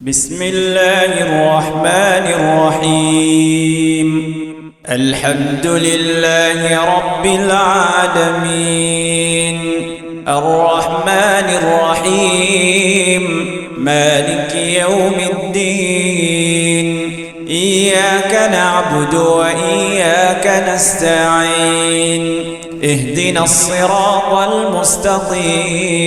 بسم الله الرحمن الرحيم الحمد لله رب العالمين الرحمن الرحيم مالك يوم الدين إياك نعبد وإياك نستعين اهدنا الصراط المستقيم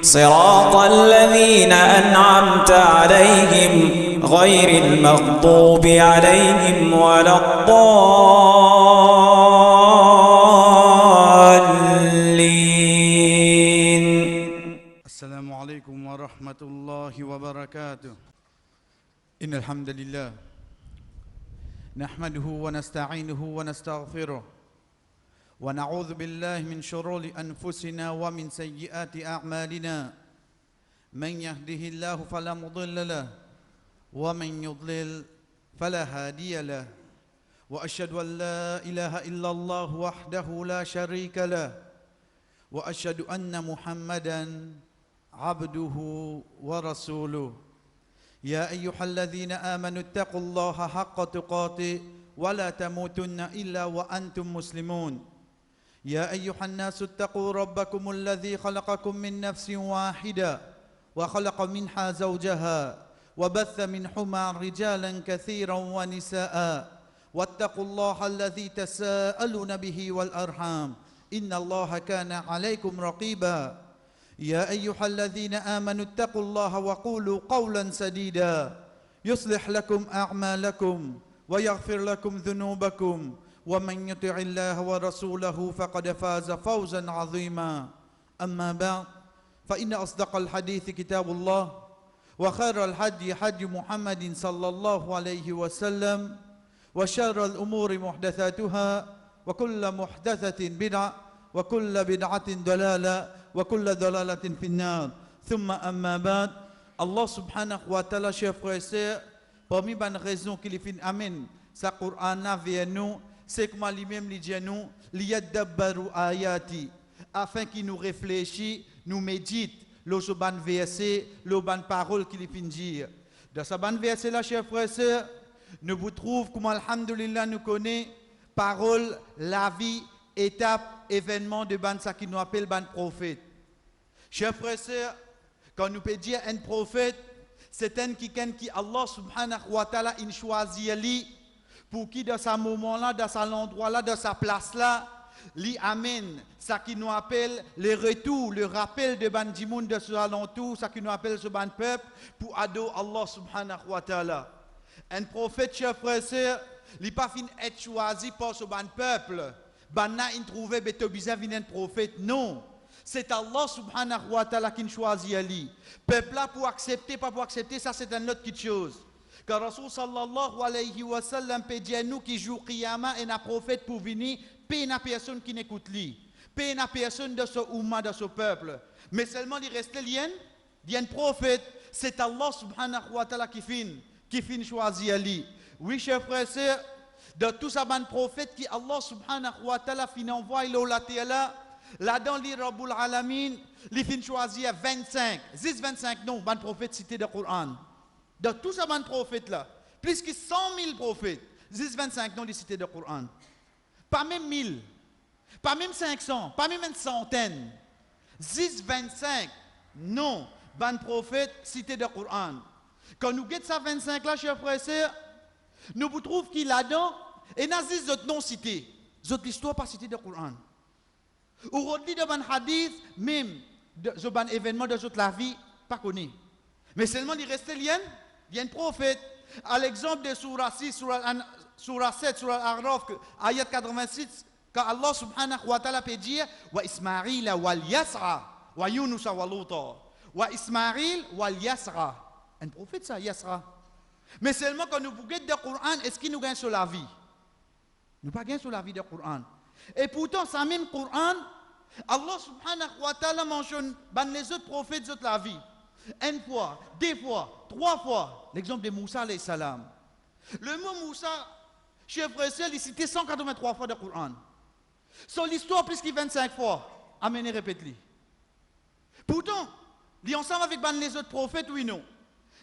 صراط الذين أنعمت عليهم غير المغضوب عليهم ولا الضالين. السلام عليكم ورحمة الله وبركاته. إن الحمد لله نحمده ونستعينه ونستغفره ونعوذ بالله من شرور أنفسنا ومن سيئات أعمالنا. من يهده الله فلا مضل له ومن يضلل فلا هادي له وأشهد أن لا إله إلا الله وحده لا شريك له وأشهد أن محمدا عبده ورسوله. يا أيها الذين آمنوا اتقوا الله حق تقاته ولا تموتن إلا وأنتم مسلمون. يا أيها الناس اتقوا ربكم الذي خلقكم من نفس واحدة وخلق منها زوجها وبث منهما رجالا كثيرا ونساء واتقوا الله الذي تساءلون به والأرحام إن الله كان عليكم رقيبا. يا أيها الذين آمنوا اتقوا الله وقولوا قولا سديدا يصلح لكم أعمالكم ويغفر لكم ذنوبكم ومن يطع الله ورسوله فقد فاز فوزا عظيما. أما بعد فإن أصدق الحديث كتاب الله وخير الهدي هدي محمد صلى الله عليه وسلم وشر الأمور محدثاتها وكل محدثة بدعة وكل بدعة ضلالة وكل ضلالة في النار. ثم أما بعد, Allah subhanahu wa ta'ala, chers frères et sœurs, parmi les raisons qu'il fait amène sa Coran vers nous, c'est que lui-même lui dit nous liyadabbaru ayati, afin qu'il nous réfléchisse, nous médite le ban verset, le ban parole qu'il fait dire. Dans ce ban verset là, chers frères et sœurs, nous vous trouvons comme alhamdulillah nous connaît parole, la vie, étape, événement de ban ça qui nous appelle ban prophète. Chers frères et sœurs, quand nous peut dire un prophète, c'est un qui Allah subhanahu wa ta'ala il choisit lui pour qui dans ce moment-là, dans cet endroit-là, dans sa place-là, lui amène ça qui nous appelle le retour, le rappel de ban du monde de ce alentour, ça qui nous appelle ce ban peuple pour adorer Allah subhanahu wa ta'ala. Un prophète, chers frères et sœurs, il n'est pas fini d'être choisi par ce ban peuple. Banna il trouvait beto bizarre un prophète, non. C'est Allah subhanahu wa ta'ala qui choisit Ali. Peuple là pour accepter, pas pour accepter, ça c'est une autre chose. Car Rasul sallallahu alayhi wa sallam peut dire nous qui joue Qiyama et un prophète pour venir, paix na personne qui n'écoute lui, paix na personne de ce umma, de ce peuple. Mais seulement il reste lien, il y a un prophète, c'est Allah subhanahu wa ta'ala qui fin choisir Ali. Oui, chers frères et sœurs, de tous ces prophètes qui Allah subhanahu wa ta'ala fin envoie la terre là-dedans li Rabbul Alamin li fin choisir 25 non ban prophètes cités dans le Coran. De tous ces prophètes là, plus que 100 000 prophètes, 25 non les cités dans le Coran. Pas même 1000, pas même 500, pas même une centaine. 25 non ban prophètes cités dans le Coran. Quand nous guettons ça 25 là, chers frères et sœurs, nous vous trouvons qu'il là-dedans et nazis autres non cités, autres l'histoire pas citée dans le Coran. Aujourd'hui, dans un hadith, même dans un événement de toute la vie, pas connu. Mais seulement il reste lien, il y a un prophète. À l'exemple de Surah 6, Surah 7, Surah Al-A'raf, ayat 86, quand Allah subhanahu wa ta'ala peut dire wa Ismaïl wal Yasra, wa Yunus wa Luta, wa Ismaïl wal Yasra. Un prophète, ça, Yasra. Mais seulement quand nous regardons le Coran, est-ce qu'il nous gagne sur la vie? Nous pas gagne sur la vie du Coran. Et pourtant, ça même Coran, Allah subhanahu wa ta'ala mentionne les autres prophètes de la vie. Une fois, deux fois, trois fois. L'exemple de Moussa alayhi salam. Le mot Moussa, chers frères et sœurs, il est cité 183 fois dans le Coran. Son histoire plus que 25 fois. Amen, répète-le. Pourtant, il est ensemble avec les autres prophètes, oui, non.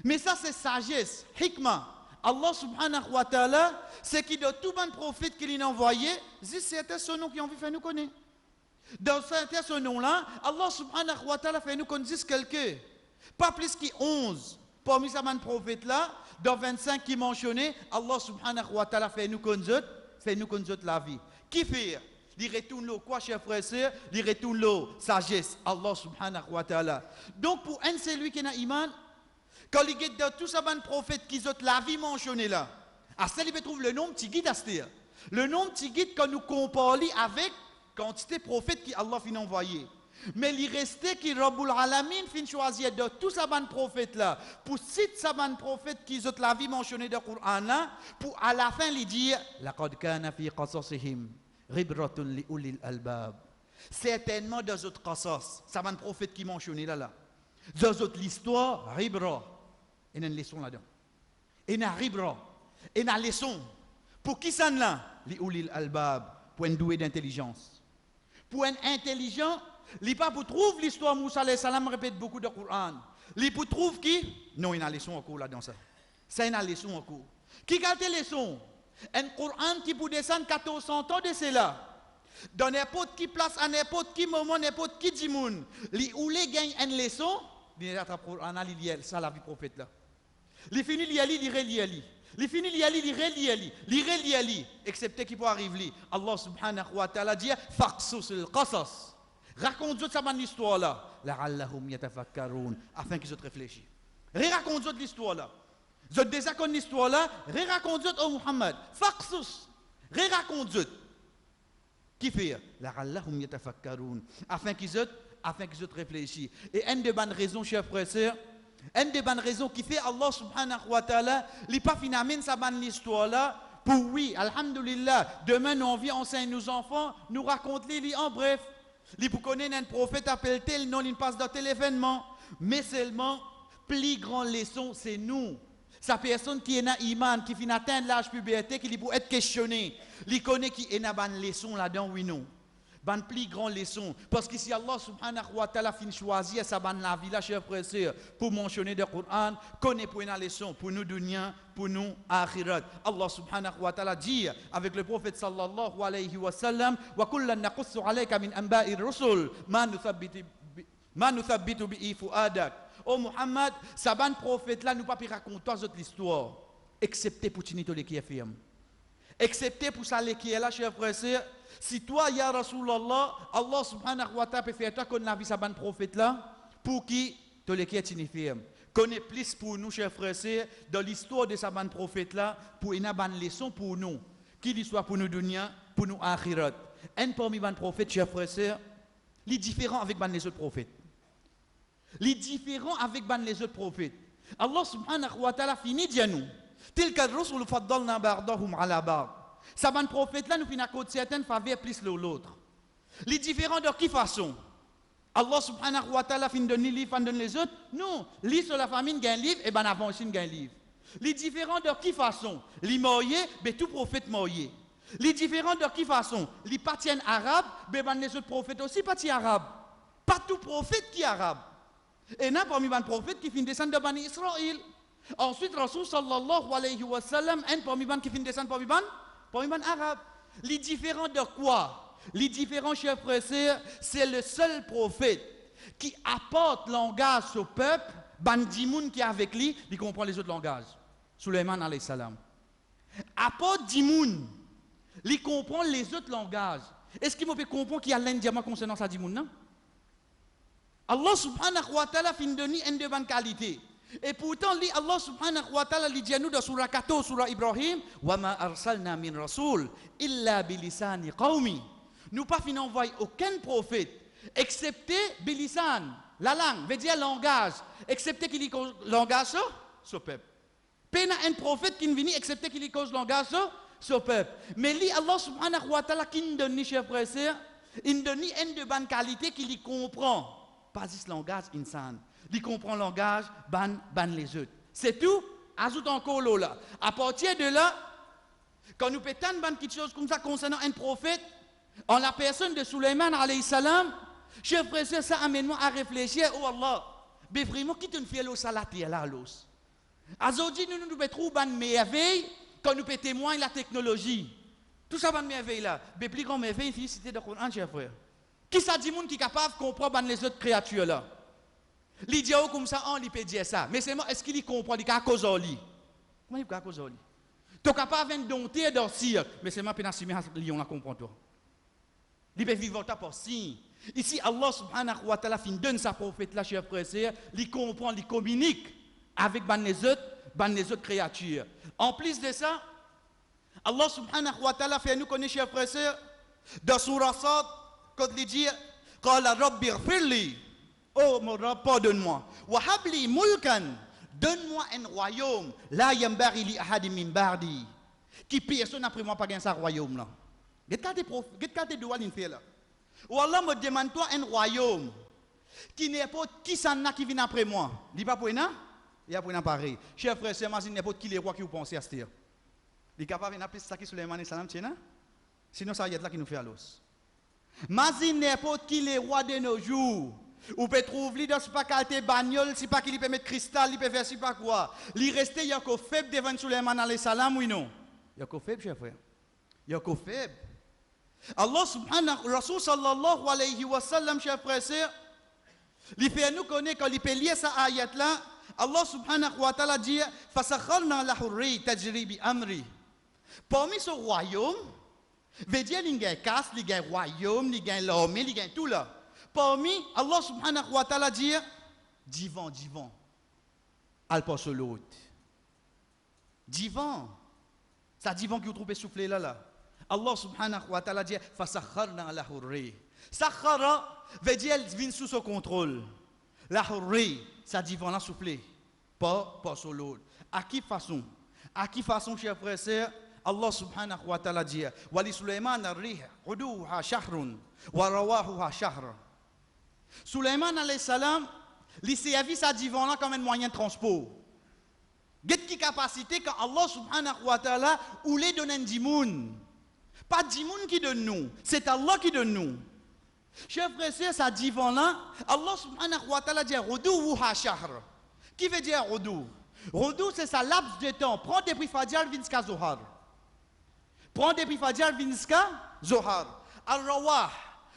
Mais ça, c'est sagesse, hikmah. Allah subhanahu wa ta'ala, c'est qui de tout bon prophète qu'il a envoyé, c'était ce nom qui ont vu faire nous connaître. Dans ce nom-là, Allah subhanahu wa ta'ala fait nous connaître quelqu'un. Pas plus que 11. Parmi ces prophètes-là, dans 25 qui mentionnaient, Allah subhanahu wa ta'ala fait nous connaître la vie. Qui fait? Il retourne le quoi, chers frères et sœurs? Il retourne le sagesse, Allah subhanahu wa ta'ala. Donc, pour un, c'est lui qui a iman, quand il est dans tous ces prophètes qui ont la vie mentionnée là, à ça, il trouve le nom petit guide à ce le nom petit guide quand nous comparons avec quantité de prophètes qui Allah fin envoyé. Mais il restait qui Rabbul Alamin fin choisir de tous ces prophètes là, pour citer ces prophètes qui ont la vie mentionnée dans le Coran là, pour à la fin lui dire laqad kana fi qasasihim ribratun li ulil albab. Certainement dans autres qasas, ces prophètes qui mentionnent là. Dans autres l'histoire, ribra. Il y a une leçon là-dedans. Il y a une ribra. Il y a une leçon. Pour qui ça là? Li ulil albab, pour un doué d'intelligence. Pour un intelligent, il pas pour trouver l'histoire Moussa alayhi salam répète beaucoup de Coran. Il pour trouve qui? Non, il y a une leçon en cours là-dedans ça. Ça il y a une leçon en cours. Qui garde leçon? Un Coran qui pour descendre 1400 ans de cela. Dans n'importe qui place, à n'importe qui moment, n'importe qui dimoun, li ou les gagne une leçon, il rattrape Coran, il lit ça la vie prophète là. Il finit li ali, il relit. Il finit li ali, il relit, excepté qui peut arriver. Allah subhanahu wa ta'ala dit faqsus al-qasas. Raconte-nous cette histoire là, la'allahum yatafakkarun, afin qu'ils se réfléchissent. Raconte-nous l'histoire là. Vous êtes déjà connu l'histoire là, raconte-nous au Muhammad. Faqsus, raconte-nous. Qui fait la'allahum yatafakkarun, afin qu'ils se réfléchissent. Et une des bonnes raisons, chers frères et sœurs, une des bonnes raisons qui fait Allah subhanahu wa ta'ala, il n'a pas finalement sa bonne histoire là, pour oui, alhamdulillah, demain nous on vient enseigner nos enfants, nous raconter les en bref. Il pour connaître un prophète appelle tel, non, il passe dans tel événement. Mais seulement, plus grande leçon, c'est nous. Sa personne qui est dans iman, qui finit atteindre l'âge puberté, qui pour être questionné, il connaît qui est dans une leçon là-dedans, oui, non. Une plus grande leçon. Parce que si Allah subhanahu wa ta'ala finit choisir sa bonne la vie là, chers frères et sœurs, pour mentionner le Coran, connaît pour une leçon, pour nous dunya, pour nous akhirat. Allah subhanahu wa ta'ala dit avec le prophète sallallahu alayhi wa sallam, wa kullan naqussu alayka min anba'i rusul ma nuthabbitu bihi fuadak. Oh Muhammad, sa bonne prophète là, nous pas raconter toute l'histoire, excepté pour Tinito qui est firme. Excepté pour ça qui est là, chers frères et sœurs. Si toi, ya Rasulallah, Allah subhanahu wa ta'ala peut faire toi connaître la vie de sa bonne prophète là, pour qui te le qui est firme. Connais plus pour nous, chers frères et sœurs, dans l'histoire de sa bonne prophète là, pour une bonne leçon pour nous. Qui l'histoire pour nous dunya, pour nous akhirat. Un parmi les prophètes, chers frères et sœurs, il est différent avec les autres prophètes. Il est différent avec les autres prophètes. Allah subhanahu wa ta'ala finit de nous. Tilka ar-rusul faddalna ba'dahum ala ba'd. Sa bonne prophète là nous finit à côté certaines faveurs plus l'autre. Les différents de qui façon? Allah subhanahu wa ta'ala fin donner livre, fin donner les autres? Non, li sur la famine gagne livre et ben avant aussi gagne livre. Les différents de qui façon? Les moyé, ben tout prophète moyé. Les différents de qui façon? Les patients arabes, ben les autres prophètes aussi patients arabes. Pas tout prophète qui est arabe. Et n'a parmi les prophètes qui fin descendre de Bani Israël. Ensuite Rasul sallallahu alayhi wa sallam, un parmi les qui fin descendre parmi les arabes. Les différents de quoi? Les différents chers frères et sœurs, c'est le seul prophète qui apporte langage au peuple, bandimoun qui est avec lui, il comprend les autres langages. Suleiman alayhi salam. Apporte dimoun, il comprend les autres langages. Est-ce qu'il peut comprendre qu'il y a l'un diamant concernant sa dimoun, non? Allah subhanahu wa ta'ala fin donner une de bonne qualité. Et pourtant, Allah subhanahu wa ta'ala dit à nous dans surah 14, surah Ibrahim, wa ma arsalna min rasul illa bilisani qawmi. Nous pas fin envoyer aucun prophète, excepté bilisan, la langue, veut dire langage, excepté qu'il y cause langage sur peuple. Pena un prophète qui ne vient excepté qu'il y cause langage sur peuple. Mais li Allah subhanahu wa ta'ala qui nous donne, chers frères et sœurs, il donne une de bonne qualité qu'il y comprend. Pas ce langage insan. Il comprend le langage, ban les autres. C'est tout. Ajoute encore là. À partir de là, quand nous pétons quelque chose comme ça concernant un prophète, en la personne de Suleiman alayhi salam, chers frères et sœurs, ça amène moi à réfléchir. Oh Allah, mais vraiment, qui te fait le salati là l'os? Aujourd'hui, nous devons trouver une merveille quand nous pouvons témoigner de la technologie. Tout ça, une merveille là. Mais plus grande merveille, c'est cité dans le Coran, cher frère. Qui ça dit, qui est capable de comprendre les autres créatures là? L'idiot comme ça, on peut dire ça. Mais c'est moi, est-ce qu'il comprend? Il est à cause de lui. Comment il est à cause de lui? Tu es capable de dompter dans le cirque. Mais c'est moi qui suis lion à comprendre. Il peut vivre par signe. Ici, Allah subhanahu wa ta'ala donne sa prophète là, cher frère, il comprend, il communique avec les autres créatures. En plus de ça, Allah subhanahu wa ta'ala fait nous connaître, cher frère, dans Surah Sad, quand il dit, Qala Rabbi ighfirli, oh mon Rabb, pardonne-moi. Wa habli mulkan, donne-moi un royaume, la yambari li ahadi min ba'di, qui personne après moi pas gagner ça royaume là. Qu'est-ce que tu fait là? Ou Allah me demande toi un royaume qui n'est pas qui s'en a qui vient après moi. Dis pas pour rien? Il y a pour rien pareil. Cher frère, c'est imagine n'importe qui les rois qui vous pensez à ce dire. Il est capable de appeler ça qui Sulaiman salam tiens. Sinon ça y est là qui nous fait à l'os. Imagine n'importe qui les rois de nos jours. Ou peut trouver dans ce pas qualité bagnole, si pas qu'il peut mettre cristal, il peut faire si pas quoi. Il reste il y a qu'au faible devant Sulaiman alayhi salam ou non? Il y a qu'au faible cher frère. Il y a qu'au faible. Allah subhanahu wa Rasul sallallahu alayhi wa sallam, cher frère, il fait nous connaître quand il peut lire cette ayat là, Allah subhanahu wa ta'ala dit fasakharna lahu ar-rih tajri bi amri. Parmi ce royaume, veut dire il y a casse, il y a royaume, il y a l'armée, il y a tout là. Parmi Allah subhanahu wa ta'ala dit divan, al pas sur l'autre. Divan. Ça divan qui vous trouvez soufflé là. Allah subhanahu wa ta'ala dit fasakharna lahu ar-rih. Sakhara veut dire vient sous son contrôle. Lahu ar-rih, ça dit vent là souffler. Pas sur l'autre. À qui façon, chers frères et sœurs, Allah subhanahu wa ta'ala dit wa li Sulaiman ar-rih uduha shahrun wa rawahuha shahr. Sulaiman alayhi salam, il servi ça dit vent là comme un moyen de transport. Quelle capacité quand Allah subhanahu wa ta'ala ou les donne un dimoun. Pas dimoun qui donne nous, c'est Allah qui donne nous. Chers frères et sœurs, ça dit là, Allah subhanahu wa ta'ala dit Ruduha shahr. Qui veut dire Rudu? Rudu, c'est ça laps de temps. Prends depuis Fajr Vinska Zohar. Prends depuis Fajr Vinska Zohar. Al-Rawah.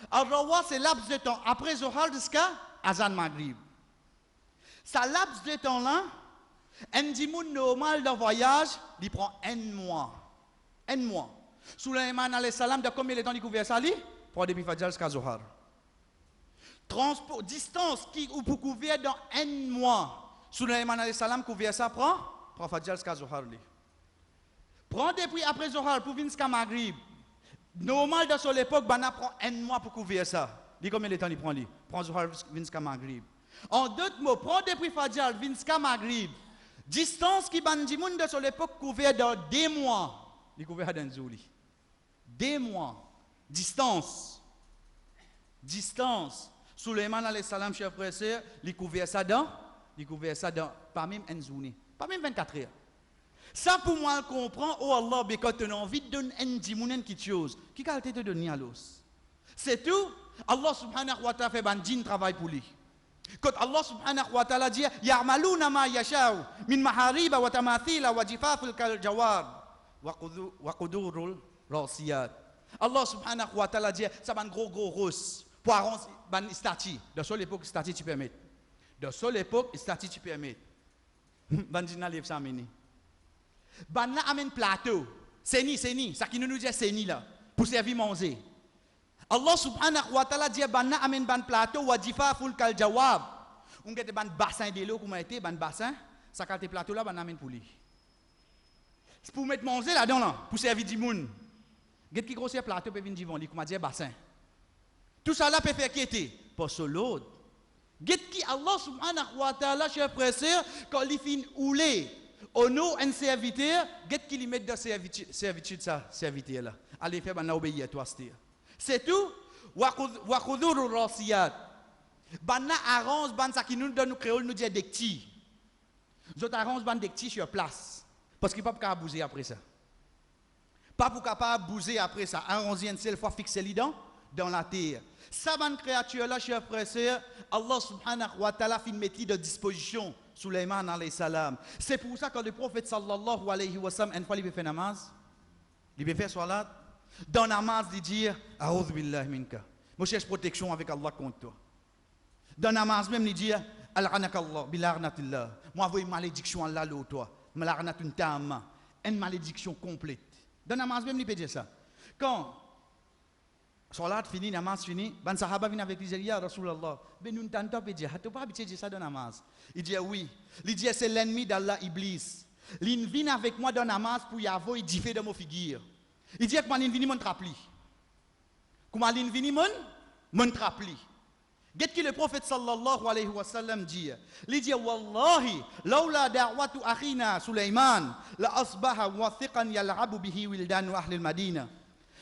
Al-Rawah, c'est laps de temps. Après Zohar jusqu'à Azan Maghrib. Ça laps de temps là, un dimoun normal de voyage, il prend un mois. Un mois. Sulaiman alayhi salam, de combien de temps il couvert ça? Prends depuis Fajr jusqu'à Zohar. Transport, distance qui ou pour couvrir dans un mois. Sulaiman alayhi salam couvert ça, prend Fajr jusqu'à Zohar. Prends depuis après Zohar pour venir jusqu'à Maghrib. Normal dans son époque, on prend un mois pour couvrir ça. Dis combien de temps il prend? Prends Zohar jusqu'à Maghrib. En d'autres mots, prends depuis Fajr jusqu'à Maghrib. Distance qui bandi monde de son époque couvert dans 2 mois. Il couvert dans Zouli. 2 mois. Distance. Sulaiman alayhi salam, cher frère et sœur, il couvert ça dans pas même une journée, pas même 24 heures. Ça pour moi, on comprend, oh Allah, quand tu as envie de donner un djimounen qui chose, qui qualité te donner à l'os? C'est tout. Allah subhanahu wa ta'ala fait un djinn travail pour lui. Quand Allah subhanahu wa ta'ala dit, Ya'maluna ma yasha'u, min mahariba wa tamathila wa jifafil kal jawab, wa qudurul rasiyat. Allah subhanahu wa ta'ala dit, ça va un gros rose. Pour arrondir une statue. Dans cette époque, statue tu permets. Tu permets. Bandina lève ça amène. Bandina amène plateau. C'est ni. Ça qui nous dit c'est ni là. Pour servir manger. Allah subhanahu wa ta'ala dit bandina amène ban plateau wa jifaful kal jawab. On get ban bassin de l'eau comment était ban bassin. Ça quand plateau là ban amène pour lui. C'est pour mettre manger là-dedans là. Pour servir du monde. Get qui grossier plateau peut venir divon. Comment dire bassin. Tout ça là peut faire quitter. Pas sur l'autre. Get qui Allah subhanahu wa ta'ala, cher frère, quand il finit oulé, au nom un serviteur, get qui lui met dans servitude ça, serviteur là. Allez faire ban obéir à toi, c'est tout. Wa khudurur rasiyat. Banna arrange ban ça qui nous donne nous créole nous dit des petits. Nous arrange ban des petits sur place. Parce qu'il pas capable bouger après ça. Pas pour capable bouger après ça. Arranger une seule fois fixer les dents. dans la terre. Ça, bonne créature là, chers frères et sœurs, Allah subhanahu wa ta'ala fait mettre de disposition Sulaiman alayhi salam. C'est pour ça que le prophète sallallahu alayhi wa sallam, une fois il peut faire namaz, il peut faire salat, dans namaz il dit A'udhu billahi minka. Moi cherche protection avec Allah contre toi. Dans namaz même il dit Al-anakallah bil'arnatillah. Moi voyez malédiction Allah l'eau toi. Mal'arnatun tamma. Une malédiction complète. Dans namaz même il peut dire ça. Quand salat fini, namaz fini, ban sahaba vient avec lui dire ya Rasulallah, ben nous t'entends pas dire, tu pas habitué dire ça dans namaz. Il dit oui. Il dit c'est l'ennemi d'Allah Iblis. Il vient avec moi dans namaz pour y avoir il diffé de mon figure. Il dit que moi il vient mon trapli. Comment il vient mon trapli. Qu'est-ce que le prophète sallallahu alayhi wa sallam dit? Il dit wallahi laula da'watu akhina Sulaiman la asbaha wathiqan yal'abu bihi wildan ahli al-Madina.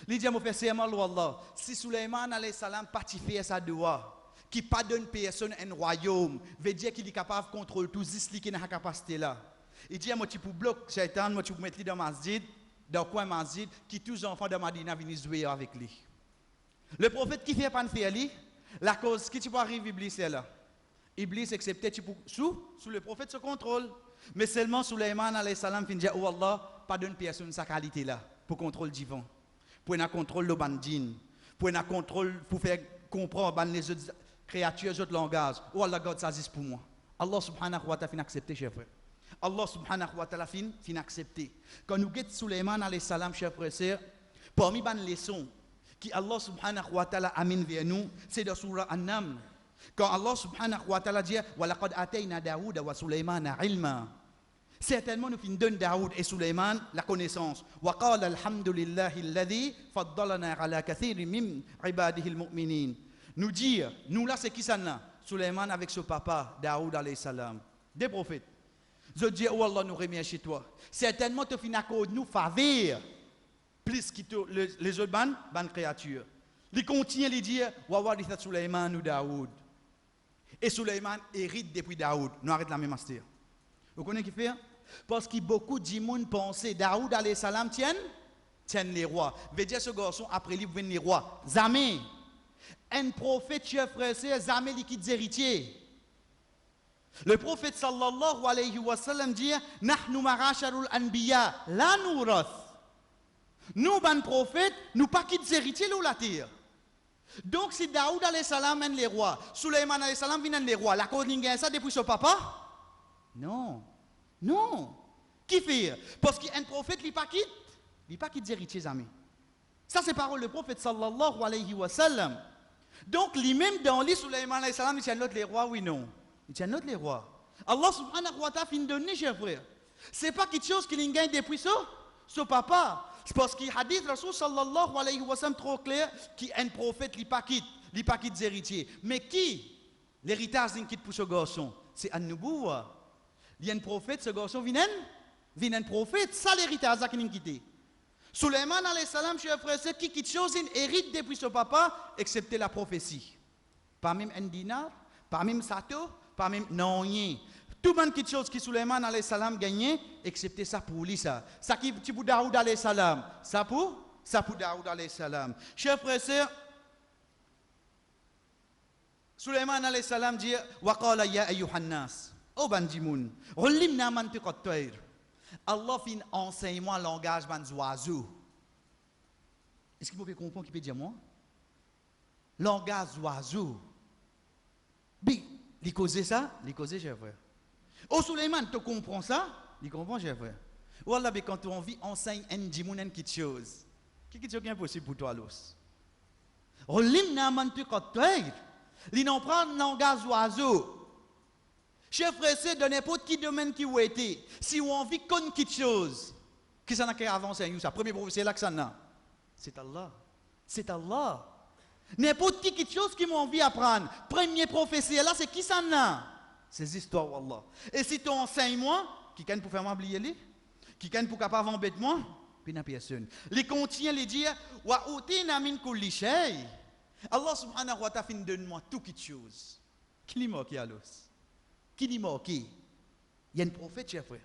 Il dit, mon frère, c'est Allah. Si Sulaiman alayhi salam parti faire sa doua, qui pardonne personne un royaume, veut dire qu'il est capable de contrôler tout ce qui est dans la capacité là. Il dit, moi tu peux bloquer Shaitan, moi tu peux mettre lui dans masjid, dans le coin masjid, qui tous les enfants de Madina viennent jouer avec lui. Le prophète qui fait pas faire lui, la cause qui tu peux arriver Iblis est là. Iblis accepté tu peux sous le prophète se contrôle, mais seulement Sulaiman alayhi salam fin dit, oh Allah, pardonne personne sa qualité là pour contrôle divin. Pour un contrôle le bandine, pour un contrôle pour faire comprendre les autres créatures, les autres langages. Oh Allah, God, ça existe pour moi. Allah subhanahu wa ta'ala fin accepté, chers frères. Allah subhanahu wa ta'ala fin accepté. Quand nous guettons Sulaiman alayhi salam, chers frères et sœurs, parmi les leçons qui Allah subhanahu wa ta'ala amène vers nous, c'est dans Surah An-Naml. Quand Allah subhanahu wa ta'ala dit wa laqad atayna Daouda wa Sulaymana ilma. Certainement, nous donnons Daoud et Sulaiman la connaissance. Wa qala alhamdulillahi alladhi faddalana ala kathirin min ibadihi almu'minin. Nous dire, nous là c'est qui ça là? Sulaiman avec son papa Daoud alayhi salam, des prophètes. Je dis oh Allah nous remercie toi. Certainement tu finis à nous faveur plus que les autres ban créatures. Il continue à dire wa waritha Sulaiman ou Daoud. Et Sulaiman hérite depuis Daoud. Nous arrêtons la même astère. Vous connaissez qui fait? Parce que beaucoup de gens pensaient Daoud alayhi salam tiennent les rois. Veut dire ce garçon après lui viennent les rois. Jamais. Un prophète, chers frères et sœurs, jamais il quitte héritiers. Le prophète sallallahu alayhi wa sallam dit Nahnu marasharul anbiya la nourath. Nous, ban prophètes, nous pas quitte héritiers là la terre. Donc si Daoud alayhi salam mène les rois, Sulaiman alayhi salam vient les rois, la cause n'ingagne ça depuis son papa? Non. Non. Qui fait? Parce qu'un prophète, il n'est pas quitte héritiers amis. Ça c'est parole du prophète sallallahu alayhi wa sallam. Donc lui-même dans l'île Sulaiman alayhi salam, il tient l'autre les rois, oui non. Il tient l'autre les rois. Allah subhanahu wa ta'ala fin donner, chers frères. C'est pas quelque chose qu'il gagne depuis ce papa. C'est parce qu'il hadith Rasul sallallahu alayhi wa sallam trop clair qu'un prophète, il n'est pas quitte héritiers. Mais qui? L'héritage d'un quitte pour ce garçon, c'est An-Nubuwa. Il y a un prophète, ce garçon vient un prophète, ça l'héritage qu'il a quitté. Sulaiman alayhi salam, chers frères, c'est qui quitte chose, il hérite depuis son papa, excepté la prophétie. Pas même un dinar, pas même sato, pas même non rien. Tout le monde quitte chose qui Sulaiman alayhi salam gagne, excepté ça pour lui ça. Ça qui pour Daoud alayhi salam, ça pour Daoud alayhi salam. Chers frères et sœurs, Sulaiman alayhi salam dit wa qala ya ayyuhan nas. Oh bandimoun, relimna mantiqat tayr. Allah fin enseigne-moi le langage des oiseaux. Est-ce que vous pouvez comprendre qui peut dire moi? Langage oiseau. Bi, il cause ça, chers frères. Oh Sulaiman, tu comprends ça? Il comprend, chers frères. Wallah, quand on vit, enseigne un dimoun quelque chose. Quelque chose qui est impossible pour toi, l'os. Relimna mantiqat tayr. Il n'en prend le langage oiseau. Chers frères, c'est de n'importe qui domaine qui vous été. Si on vit comme quelque chose, qui s'en a qu'à avancer, ça premier professeur là que ça n'a. C'est Allah. C'est Allah. N'importe qui quelque chose qui m'a envie d'apprendre. Premier professeur là, c'est qui ça n'a? C'est les histoires d'Allah. Et si tu enseignes moi, qui can pour faire m'oublier lui? Qui can pour capable embêter moi? Puis n'a personne. Les contient les dire wa utina min kulli shay. Allah subhanahu wa ta'ala donne-moi tout quelque chose. Qui lui manque à l'os? Qui dit manqué? Il y a un prophète, chers frères.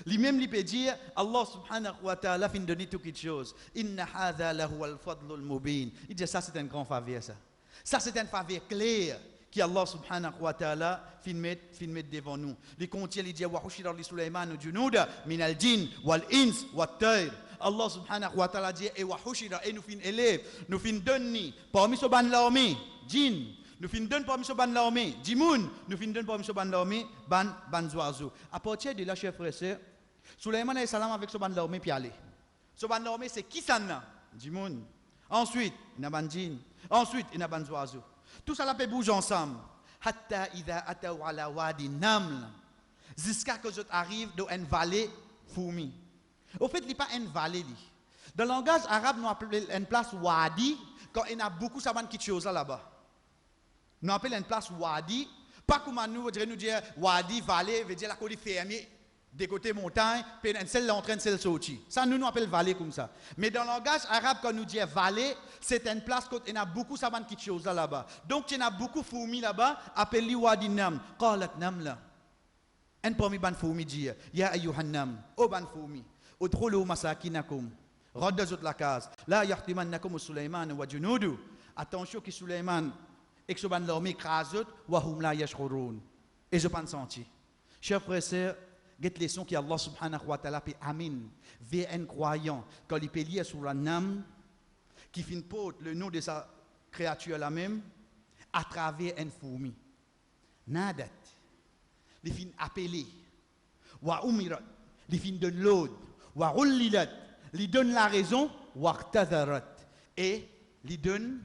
Lui-même, il peut dire, Allah subhanahu wa ta'ala fin donner toute chose. Inna hadha lahu al-fadlul mubin. Il dit, ça c'est un grand faveur, ça. Ça c'est un faveur clair qui Allah subhanahu wa ta'ala fin mettre devant nous. Il contient, il dit, wa hushira li Sulaiman junuda min al-jin wal-ins wat-tayr. Allah subhanahu wa ta'ala dit, et wa hushira, et nous fin élève, nous fin donner parmi ce ban l'armée, djinn. Nous fin donne parmi ce ban l'armée, Djimoun, nous fin donne parmi ce ban l'armée, ban oiseaux. À partir de là, chers frères et sœurs, Sulaiman alayhi salam avec ce ban l'armée puis aller. Ce ban l'armée c'est qui ça n'a? Djimoun. Ensuite, il y a ban djinn. Ensuite, il y a ban oiseaux. Tout ça là peut bouger ensemble. Hatta idha ataw ala wadi naml. Jusqu'à que je arrive dans une vallée fourmi. Au fait, il n'y a pas une vallée. Dans le langage arabe, nous appelons une place wadi quand il y a beaucoup de qui choses là-bas. Nous appelons une place wadi, pas comme nous dire wadi, vallée, veut dire la côte fermée, des côtés montagnes, puis une seule en train de se sortir. Ça, nous appelons vallée comme ça. Mais dans le langage arabe, quand nous disons vallée, c'est une place où il y a beaucoup de choses là-bas. Donc, il y a beaucoup de fourmis là-bas, appelez wadi nam. Qalat namla. Un parmi les fourmis dit, ya ayyuhan nam, o ban fourmis, udkhulu masakinakum. Rentrez dans la case. La yahtimannakum Sulaiman wa junudu. Attention que Sulaiman et que ce ban l'armée écrase wa hum la yashkurun. Et je pense senti. Chers frères et sœurs, cette leçon qui Allah subhanahu wa ta'ala peut amener vers un croyant quand il peut lire sur la nam qui fin porte le nom de sa créature la même à travers une fourmi. Nadat. Il fin appelé. Wa umirat. Il fin donne l'ordre. Wa rullilat. Il donne la raison. Wa ktadarat. Et il donne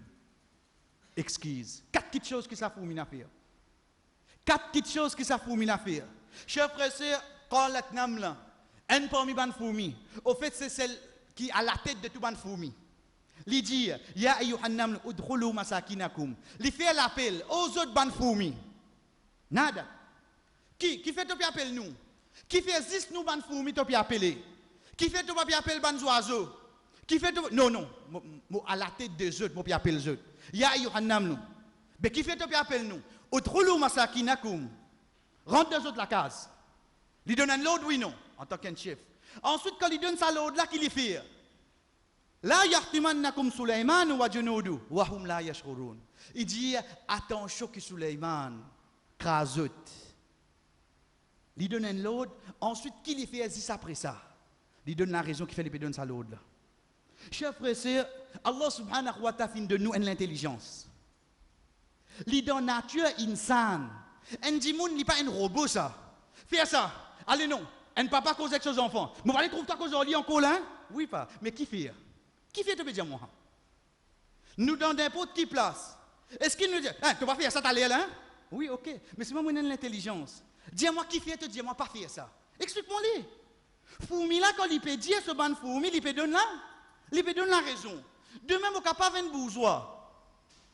excuse. 4 petites choses que ça fourmine à faire. 4 petites choses que ça fourmine à faire. Chers frères et sœurs, qalat namla, un parmi les fourmis. Au fait, c'est celle qui est à la tête de tout les fourmis. Il dit, ya ayyuhan naml udkhulu masakinakum. Il fait l'appel aux autres fourmis. Nada. Qui fait tout appel nous? Qui fait juste nous les fourmis tout appeler? Qui fait tout appel les oiseaux? Qui fait tout? Non, à la tête des autres, moi appeler les autres. Ya ayyuhan naml. Mais qui fait tout appel nous? Udkhulu masakinakum. Rentre dans la case. Il donne un l'ordre, oui, non, en tant qu'un chef. Ensuite, quand il donne ça l'ordre là, qu'il y fait. La yahtimannakum Sulaiman wa junudu wa hum la yashkurun. Il dit, attention que Sulaiman crasot. Il donne un l'ordre. Ensuite, qu'il y fait juste après ça. Il donne la raison qu'il fait, il donne ça l'ordre là. Chers frères et sœurs, Allah subhanahu wa ta'ala fait de nous une intelligence. Il donne nature insane. Un djimoun n'est pas un robot, ça. Fais ça. Allez, non. Un papa cause avec ses enfants. Vous allez trouver ta cause en lit en colin? Oui, pas. Mais qui fait? Qui fait te dire moi? Nous dans n'importe qui place. Est-ce qu'il nous dit, hein, tu vas faire ça, t'allais là? Oui, ok. Mais c'est moi qui ai l'intelligence. Dis-moi qui fait te dire, moi pas faire ça. Explique-moi-les. Fourmi là, quand il peut dire ce ban fourmi, il peut donner là. Il peut donner la raison. Demain, on n'est pas un bourgeois.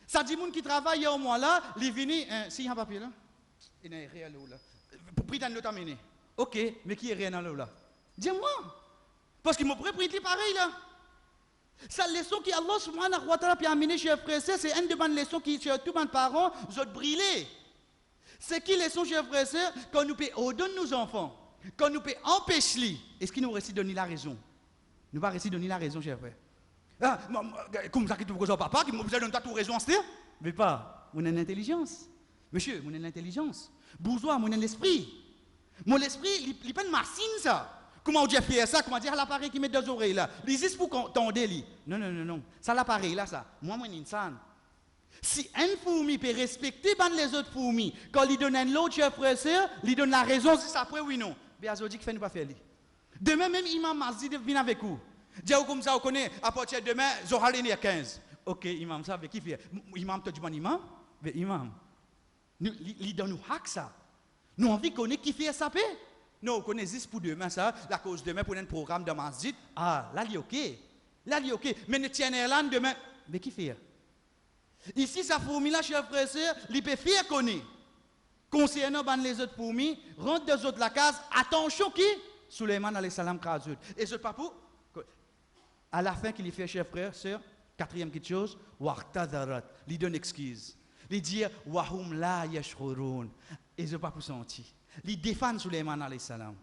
Ça dit, moun qui travaille au moins là, il vient, si il y a un papier là? Il n'y a rien là. Pour prendre notre amené. Ok, mais qui est rien là? Dis-moi. Parce qu'il m'a pris pareil là. Cette leçon qui Allah subhanahu wa ta'ala a amené chez les frères, c'est une de mes leçons qui, chez tous mes parents, ont brillé. C'est qui leçon chez les frères, quand nous pouvons ordonner nos enfants, quand nous pouvons empêcher les, est-ce qu'il nous réussit de donner la raison? Nous va réussir de donner la raison, chers frères. Ah, comme ça, qui te pose papa, qui m'a besoin de donner toute raison, c'est? Mais pas, on a une intelligence. Monsieur, on a l'intelligence. Bourgeois, on a l'esprit. Mon esprit, il pas une machine, ça. Comment on dit faire ça? Comment dire l'appareil qui met deux oreilles là? Il juste pour t'entendre. Non. Ça l'appareil là, ça. Moi, je suis insane. Si une fourmi peut respecter les autres fourmis, quand il donne un autre chef frère, il donne la raison si ça après oui non. Mais Azodi qui fait ne pas faire. Demain même Imam Mazid vient avec vous. Dis-vous comme ça, on connaît, à partir de demain, Zoharine à 15. Ok, Imam, ça avec qui fait? Imam, tu dis bon Imam? Mais Imam, il donne nous hack ça. Nous envie qu'on ait qui fait ça paix. Non, on connaît juste pour demain ça, la cause demain pour un programme de Mazid. Ah, là, il est ok. Là, il est ok. Mais ne tiens là demain. Mais qui fait? Ici, ça fourmi là, chers frères et sœurs, il peut faire qu'on est. Concernant les autres fourmis, rentre des autres la case, attention qui? Sulaiman alayhi salam krasut. Et ce papou, à la fin qu'il fait, chers frères et sœurs, quatrième petite chose, waqtadarat, il donne excuse. Il dit, wahum la yashkurun. Et ce papou senti. Il défend Sulaiman alayhi salam.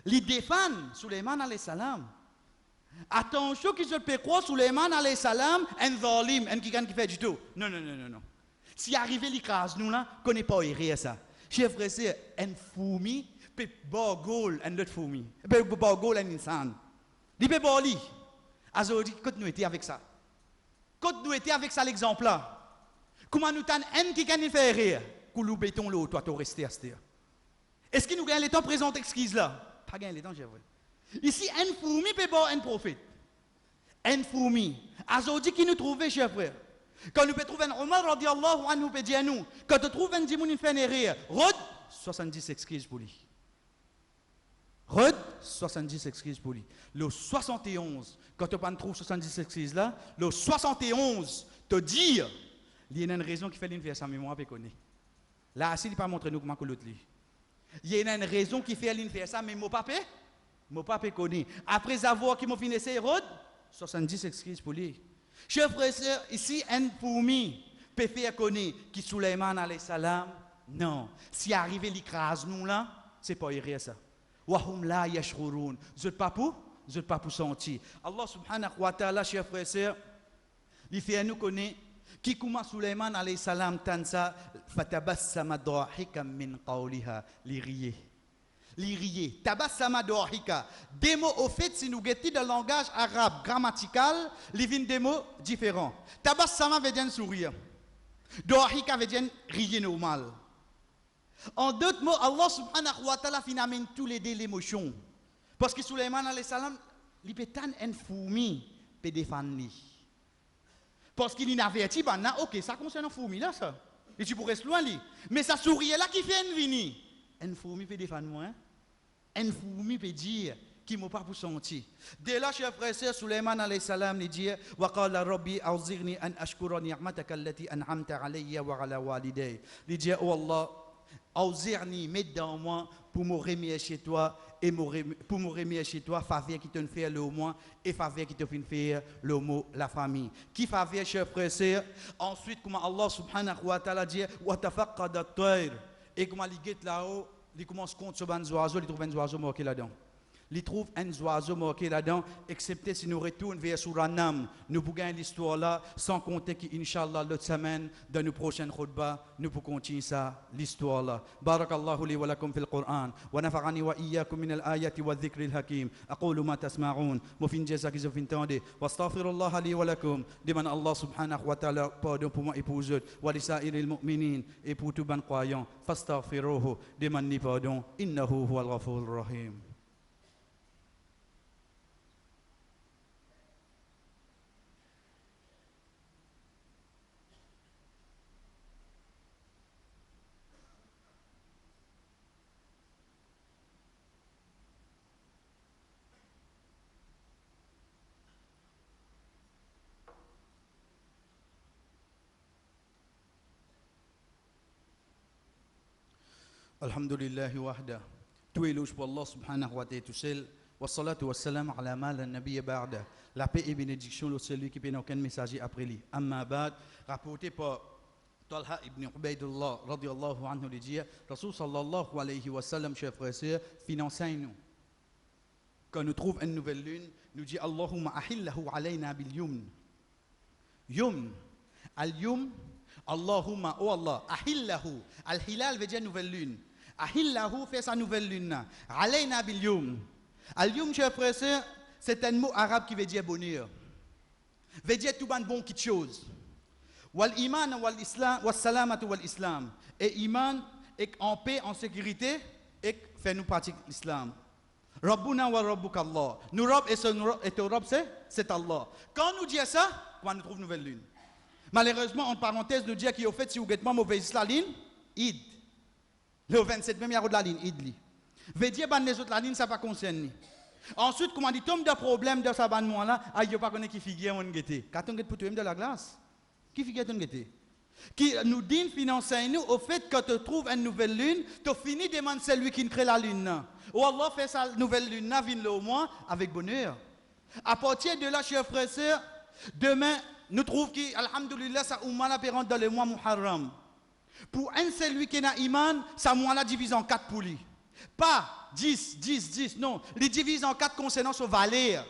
Li défend Suleiman alayhi salam. Attention qui se peut croire Suleiman alayhi salam un zalim, un qui fait du tout. Non, non, non, non, non. Si arrivé l'écrase nous là, connaît pas rire ça. Chef frère c'est un fourmi, peut borgol un autre fourmi. Peut borgol un insan. Li peut borli. Azodi quand nous étions avec ça. Quand nous étions avec ça l'exemple là. Comment nous t'en un qui gagne fait rire, coulou béton l'eau toi tu resté à cette. Est-ce que nous gagnons le temps présent exquise là? Pas gagner le temps, j'ai vrai. Ici, un fourmi peut boire un prophète. Un fourmi. Azodi qui nous trouvait, chers frères. Quand nous peut trouver un Omar radiallahu anhu peut dire à nous, quand tu trouves un dimoun fait rire, Rod, 70 excuses pour lui. Rod, 70 excuses pour lui. Le 71, quand tu ne trouves 70 excuses là, le 71 te dire, il y a une raison qui fait l'inverse à mémoire et connaît. Là, s'il ne pas montré nous comment que l'autre lit. Il y a une raison qui fait l'inverse, mais mon papa connaît. Après avoir qui m'a fini Rod, 70 excuses pour lui. Chers frères et sœurs, ici, un fourmi peut faire connaître qui Suleiman alayhi salam. Non. Si arrivé l'écrase nous là, c'est pas irré ça. Wahum la yashurun. Vous n'êtes pas pour sentir. Allah subhanahu wa ta'ala, chers frères et sœurs, il fait nous connaître qui comment Suleiman alayhi salam tansa fatabassama dahikan min qawliha li rier. Tabassama dohika. Des mots au fait, si nous guettons dans le langage arabe grammatical, ils viennent des mots différents. Tabassama veut dire sourire. Dohika veut dire rire normal. En d'autres mots, Allah subhanahu wa ta'ala amène tous les deux l'émotion. Parce que Suleiman alayhi salam, il peut être un fourmi, peut défendre. Parce qu'il n'a averti, ok, ça concerne un fourmi là, ça. Et tu pourrais se loin, mais ça sourire là qui fait une vini. Un fourmi peut défendre moi. Un fourmi peut dire qui m'a pas pour sentir. Dès là, chers frères et sœurs, Suleiman alayhi salam lui dit wa qala rabbi awzirni an ashkura ni'mataka allati an'amta alayya wa ala walidayya. Il dit oh Allah, awzirni, mets dans moi pour me remercier chez toi et pour me remercier chez toi faveur qui te fait le moins et faveur qui te fait le mot la famille. Qui faveur, chers frères et sœurs? Ensuite, comment Allah subhanahu wa ta'ala dit wa tafaqqada at-tayr. Et comment il guette là-haut, il commence à compter sur un oiseau, il trouve un oiseau marqué là-dedans. Il trouve un oiseau marqué là-dedans, excepté si nous retournons vers Surah Nam. Nous pouvons gagner l'histoire là, sans compter qu'Inch'Allah, l'autre semaine, dans nos prochaines khutbah, nous pouvons continuer ça, l'histoire là. Barakallahu li wa lakum fil Qur'an, wa nafa'ani wa iyyakum min al-ayati wa dhikri al-hakim. Aqulu ma tasma'un, mufin jazak qui vous entendez. Wa astaghfirullah li wa lakum, demande Allah subhanahu wa ta'ala pardon pour moi et pour vous autres, wa li sa'iril mu'minin et pour tous les croyants. Fastaghfiruhu, demande pardon, innahu huwal ghafurur rahim. Alhamdulillahi wahda. Tout éloge pour Allah subhanahu wa ta'ala tout seul. Wa salatu wa salam ala ma la nabiyya ba'da. La paix et bénédiction de celui qui n'a aucun messager après lui. Amma ba'd, rapporté par Talha ibn Ubaydullah radiyallahu anhu lui dit Rasul sallallahu alayhi wa sallam, chers frères et sœurs, financez-nous. Quand nous trouvons une nouvelle lune, nous dit Allahumma ahillahu alayna bil yumn. Yumn. Al-yumn. Allahumma, oh Allah, ahillahu. Al-hilal veut dire nouvelle lune. Ahillahu fait sa nouvelle lune. Alayna bil yum. Al-yum, chers frères et sœurs, c'est un mot arabe qui veut dire bonheur. Veut dire tout bon quelque chose. Wal iman wal islam, wal salamatu wal islam. Et iman, et en paix, en sécurité, et fait nous pratiquer l'islam. Rabbuna wa rabbuka Allah. Nous Rabb et ton Rabb c'est Allah. Quand nous disons ça, quand nous trouvons nouvelle lune. Malheureusement, en parenthèse, nous dire qu'il y a fait si vous êtes mauvais la ligne, id. Le 27 même il y a de la ligne, id li. Veut dire que les autres la ligne, ça pas concerne. Ensuite, comment dit tombe de problème de sa bande là, il y a pas connaît qui figure on gete. Quand on get pour toi de la glace. Qui figure on gete? Qui nous dit financer nous au fait que tu trouves une nouvelle lune, tu finis de demander celui qui crée la lune. Ou Allah fait sa nouvelle lune, vient le au moins avec bonheur. À partir de là, chers frères et sœurs, demain nous trouvons que, alhamdulillah, ça oumma la pérante dans le mois Muharram. Pour un celui qui n'a iman, ça mois la divise en 4 pour lui. Pas 10, 10, 10, non. Il divise en 4 concernant ce valet.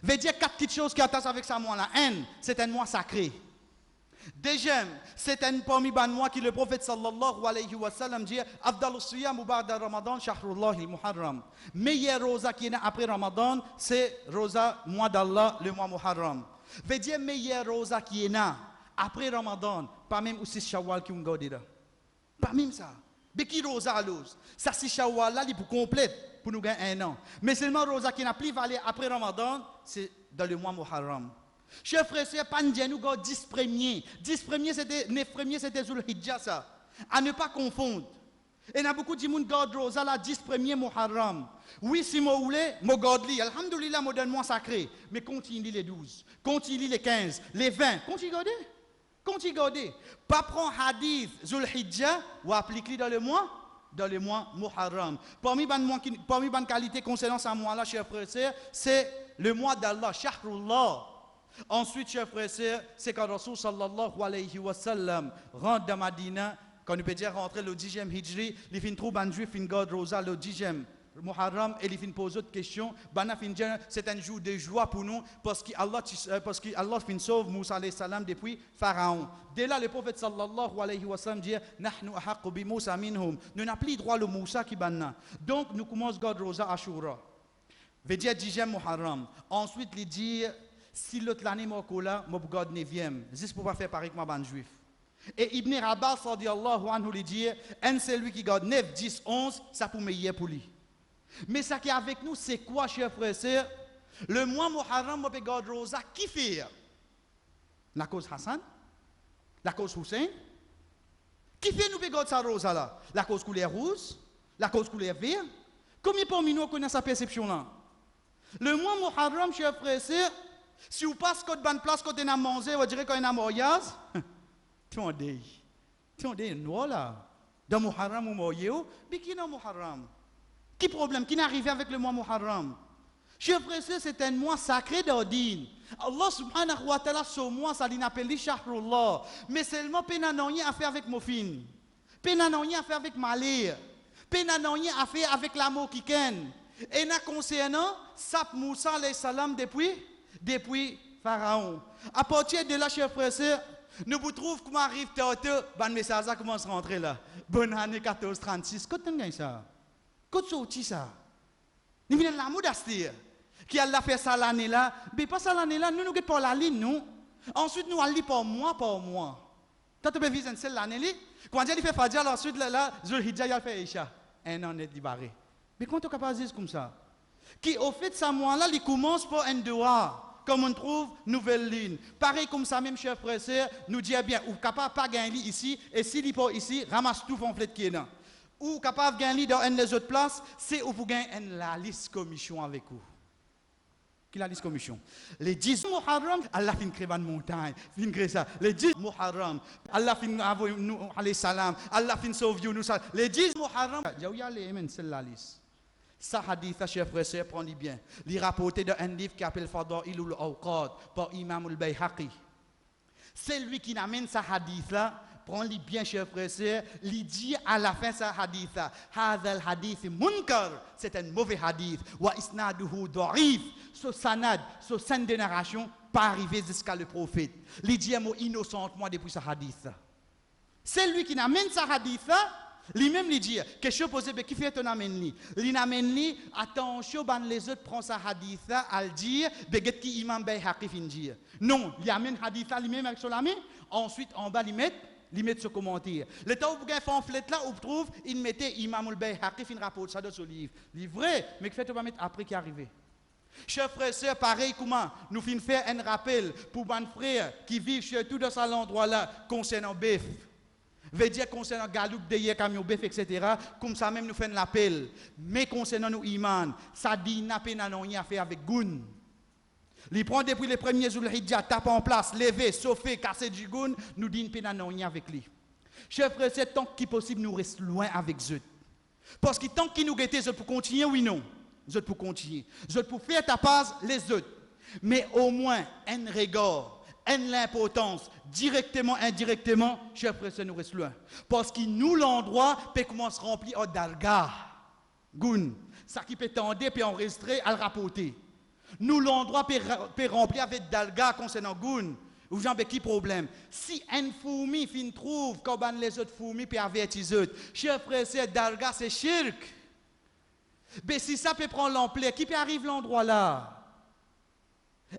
Veut dire 4 petites choses qui attachent avec ça mois-là. Un, c'est un mois sacré. Deuxième, c'est un parmi les mois qui le prophète sallallahu alayhi wa sallam dit Afdalus siyam ba'da Ramadan shahrullah al-muharram. Meilleur rosa qui est après Ramadan, c'est rosa mois d'Allah, le mois Muharram. Veut dire meilleur rosa qui est là après Ramadan, pas même aussi Shawwal qui on garde là. Pas même ça. Mais qui rosa à l'os? Ça c'est Shawwal là, il pour complète pour nous gagner un an. Mais seulement rosa qui n'a plus valé après Ramadan, c'est dans le mois Muharram. Chers frères et sœurs, pas nous gars 10 premiers. 10 premiers c'était 9 premiers c'était Zul Hijja ça. À ne pas confondre. Et il y a beaucoup de gens qui gardent rosa là 10 premiers Muharram. Oui, si moi voulez, moi garde li. Alhamdoulilah, moi donne moi sacré, mais continue les 12, continue les 15, les 20, continue garder. Continue garder. Pas prendre hadith Zul Hijja ou appliquer dans le mois Muharram. Parmi les qualités concernant ce mois-là, chers frères et sœurs, c'est le mois d'Allah, Shahrullah. Ensuite, chers frères et sœurs, c'est quand Rasul sallallahu alayhi wa sallam rentre dans Madina, quand on peut dire rentrer le 10e Hijri, il fin trouve un juif, il garde rosa le 10e Muharram et il fin pose autre question. C'est un jour de joie pour nous parce qu'Allah fin sauve Moussa alayhi salam depuis Pharaon. Dès là, le prophète sallallahu alayhi wa sallam dit Nahnu ahaqqu bi Moussa minhum. Nous n'avons plus droit le Moussa qui banna. Donc, nous commençons à garder rosa Ashura. Veut dire 10e Muharram. Ensuite, il dit si l'autre l'année là, je vais garder 9e, juste pour ne pas faire pareil que moi, ban juif. Et Ibn Abbas, radiallahu anhu, lui dit, un c'est lui qui garde 9, 10, 11, ça pour meilleur pour lui. Mais ça qui est avec nous, c'est quoi, chers frères et sœurs? Le mois Muharram, je vais garder rosa, qui fait? La cause Hassan? La cause Hussein? Qui fait nous garder sa rosa là? La cause couleur rouge? La cause couleur vert? Combien parmi nous connaissent sa perception là? Le mois Muharram, chers frères et sœurs, si vous passez côté bonne place, côté n'a mangé, vous direz qu'on a mariage. Tu en dis, noir là. Dans Muharram ou Moyeo, mais qui est dans Muharram? Qui problème? Qui n'est arrivé avec le mois Muharram? Chers frères et sœurs, c'est un mois sacré d'Odin. Allah subhanahu wa ta'ala, ce mois, ça l'appelle Shahrullah. Mais seulement, peine n'a rien à faire avec Mofin. Peine n'a rien à faire avec Malé. Peine n'a rien à faire avec l'amour qui ken. Et n'a concernant, Sap Moussa alayhi salam depuis Pharaon. À partir de là, chers frères et sœurs, nous vous trouvons comment arrive Théote, ban message commence à rentrer là. Bonne année 1436. Qu'est-ce que ça? Qu'est-ce que ça? Nous venons de l'amour d'Astir. Qui a fait ça l'année là? Mais pas ça l'année là, nous nous pas la ligne, nous. Ensuite, nous allons par mois par mois. Quand tu peux viser celle l'année là, quand il fait Fadjal, ensuite là, Zul Hijja, il fait Isha. Un an est libéré. Mais quand tu es capable de dire comme ça? Qui au fait, ce mois-là, il commence par un doigt. Comme on trouve nouvelle ligne. Pareil comme ça, même chers frères et sœurs, nous dit bien, ou capable pas gagner ici, et s'il n'est pas ici, ramasse tout pamphlet qui est là. Ou capable de gagner dans une des autres places, c'est où vous gagnez la liste commission avec vous. Qui la liste commission? Les 10 Muharram, Allah fin créer une montagne, fin créer ça. Les 10 Muharram, Allah fin envoyer nous alayhi salam, Allah fin sauver nous ça. Les 10 Muharram, il y a les men c'est la liste. Ça hadith, chers frères et sœurs, prenez bien. Il rapporté dans un livre qui s'appelle Fadailul Awqat par Imam al-Bayhaqi. C'est lui qui amène ça hadith là. Prenez bien, chers frères et sœurs. Il dit à la fin ça hadith là. Hadal hadith munkar. C'est un mauvais hadith. Wa isnaduhu da'if. Ce sanad, ce sainte génération, pas arrivé jusqu'à le prophète. Il dit un mot innocent moi depuis ce hadith là. C'est lui qui amène ça hadith là. Lui-même lui dit, question posée, qui fait ton amène lui? Il amène lui, attention, les autres prennent sa hadith là, à le dire, beget qui imam Bayhaqi fin dire. Non, il amène hadith là lui-même avec son ami, ensuite en bas, il met ce commentaire. Le temps où vous avez fait un flet là, où vous trouvez, il mettait imam Bayhaqi fin rapport ça dans ce livre. Il est vrai, mais que fait-on pas mettre après qui est arrivé? Chers frères et sœurs, pareil comment nous finissons faire un rappel pour les frères qui vivent surtout dans cet endroit là, concernant bœuf. Veut dire concernant Galoup, Deye, Camion, Bef, etc. Comme ça même nous faisons l'appel. Mais concernant nos imams, ça dit n'a pas rien à faire avec Goun. Il prend depuis les premiers Zul Hijja, tape en place, lever, sauver, casser du Goun, nous dit n'a rien avec lui. Chers frères, c'est tant qu'il possible nous reste loin avec eux. Parce que tant qu'ils nous guettent, eux pour continuer, oui non. Eux pour continuer. Eux pour faire ta passe, les autres. Mais au moins, un regard. L'importance, directement, indirectement, chers frères, ça nous reste loin. Parce que nous, l'endroit, peut commencer à remplir au darga. goun. Ça qui peut tendre, puis enregistrer, à le rapporter. Nous, l'endroit peut remplir avec dalga concernant goun. Ou j'en ai qui problème? Si une fourmi fin trouve, comme les autres fourmis, puis avertir les autres. Chers frères, c'est dalga, c'est shirk. Mais si ça peut prendre l'ampleur, qui peut arriver l'endroit là?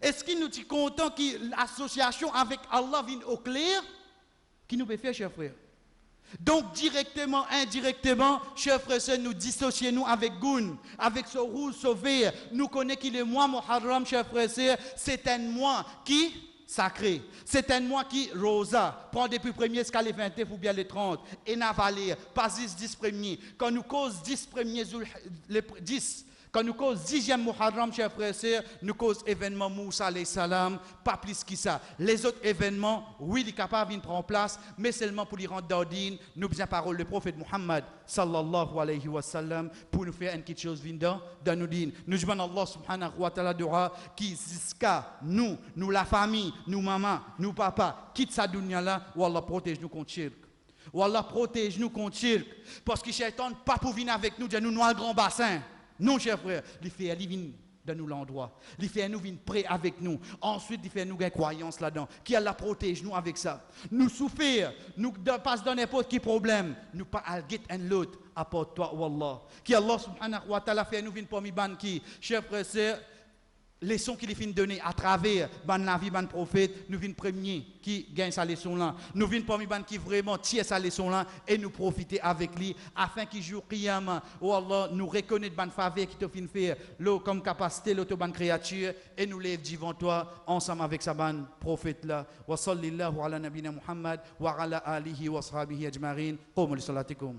Est-ce qu'il nous dit content que l'association avec Allah vienne au clair? Qui nous peut faire, chers frères? Donc, directement, indirectement, chers frères, nous dissocions nous avec Goun, avec ce rouge, ce vert. Nous connaissons qu'il est mois Muharram, chers frères, c'est un mois qui sacré. C'est un mois qui, Rosa, prend depuis le premier jusqu'à les 20 ou bien les 30, et n'avaler, pas 10 premiers. Quand nous cause 10 premiers, les 10, quand nous cause 10e Muharram, chers frères et sœurs, nous cause événement Moussa alayhi salam, pas plus que ça. Les autres événements, oui, il est capable de prendre place, mais seulement pour y rendre d'ordine, nous besoin parole le prophète Muhammad sallallahu alayhi wa sallam pour nous faire une petite chose dans nous dire. Nous demandons Allah subhanahu wa ta'ala dura qui jusqu'à nous la famille, nous maman, nous papa, quitte sa dunya là, ou Allah protège nous contre shirk. Ou Allah protège nous contre shirk. Parce que Shaitan pas pour venir avec nous, dire nous un grand bassin. Non, chers frères, il fait aller dans nous l'endroit. Il fait nous venir près avec nous. Ensuite, il fait nous une croyance là-dedans. Qui Allah protège nous avec ça. Nous souffrir, nous pas dans n'importe quel problème. Nous pas à get un l'autre apporte toi wallah. Qui Allah subhanahu wa ta'ala fait nous venir parmi ban qui, chers frères, c'est leçon qu'il finit donner à travers la vie ban prophète, nous venons premier qui gagne sa leçon là. Nous venons parmi ban qui vraiment tire sa leçon là et nous profiter avec lui afin qu'il joue qiyama. Oh Allah, nous reconnaît ban faveur qui te fin faire l'eau comme capacité l'auto ban créature et nous lève devant toi ensemble avec sa ban prophète là. Wa sallallahu ala nabina Muhammad wa ala alihi wa sahbihi ajma'in. Qumu li salatikum.